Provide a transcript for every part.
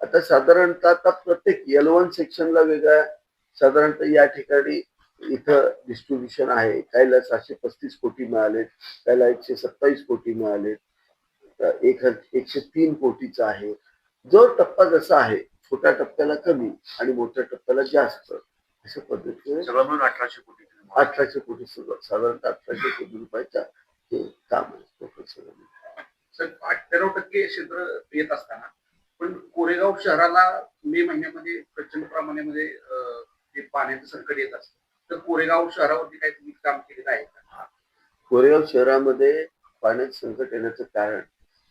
आता साधारणतः आता प्रत्येक L1 सेक्शनला वेगळा साधारणतः या ठिकाणी इथं डिस्ट्रीब्युशन आहे. काहीला 735 कोटी मिळाले, काहीला 127 कोटी मिळाले, 103 कोटीचा आहे. जो टप्पा जसा आहे, छोट्या टप्प्याला कमी आणि मोठ्या टप्प्याला जास्त अशा पद्धतीने सगळं मिळून 1800 कोटी 1800 कोटी साधारणतः 1800 कोटी रुपयाचा हे काम आहे टोटल सगळं. सर 98% क्षेत्र येत असताना पण कोरेगाव शहराला मे महिन्यामध्ये प्रचंड प्रमाणामध्ये ते पाण्याचं संकट येत असतं. तर कोरेगाव शहरावरती काही तुम्ही काम केलेलं आहे का? कोरेगाव शहरामध्ये पाण्याचं संकट येण्याचं कारण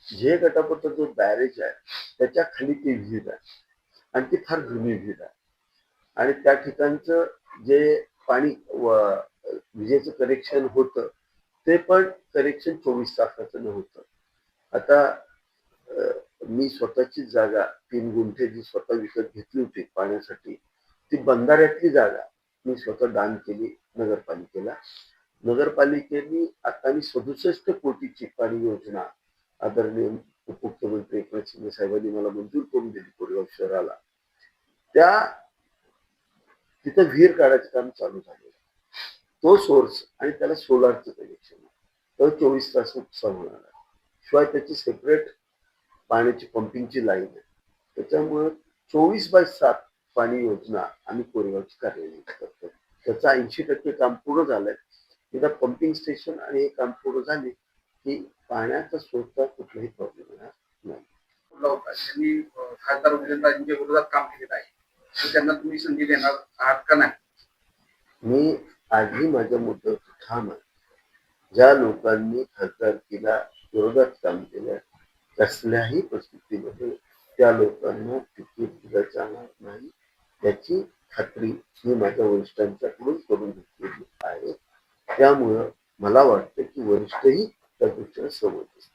जे गटापचा जो बॅरेज आहे त्याच्या खाली ती विहीर आहे आणि ती फार जुनी विहीर आहे आणि त्या ठिकाणचं जे पाणी विजेचं कनेक्शन होतं ते पण कनेक्शन 24 तासाचं नव्हतं. आता मी स्वतःची जागा 3 गुंठे जी स्वतः विकत घेतली होती पाण्यासाठी, ती बंधाऱ्यातली जागा मी स्वतः दान केली नगरपालिकेला. नगरपालिकेने आता मी 67 कोटीची पाणी योजना आदरणीय उपमुख्यमंत्री एकनाथ शिंदे साहेबांनी मला मंजूर करून दिली कोरेगाव शहराला. त्या तिथं विहीर काढायचं काम चालू झालेलं. तो सोर्स आणि त्याला सोलारचं कनेक्शन तर 24 तास होणार आहे. शिवाय त्याची सेपरेट पाण्याची पंपिंगची लाईन आहे. त्याच्यामुळे 24/7 पाणी योजना आम्ही कोरेगावची कार्यान्वित करतो. त्याचं 80% काम पूर्ण झालंय. एकदा पंपिंग स्टेशन आणि हे काम पूर्ण झाले की पाण्याचा स्रोतचा कुठलाही प्रॉब्लेम येणार नाही. त्यांनी खासदार उदयनराजेंच्या विरोधात काम केलेलं आहे, तर त्यांना तुम्ही संधी देणार आहात का नाही? मी आजही माझ्या मुद्द्यावर ठाम आहे. ज्या लोकांनी खासदारकीला विरोधात काम केलं कसल्याही परिस्थितीमध्ये त्या लोकांना तिकीट दिलं जाणार नाही याची खात्री मी माझ्या वरिष्ठांच्याकडून करून घेतलेली आहे. त्यामुळं मला वाटतं की वरिष्ठही त्या गोष्टीला समज असतात.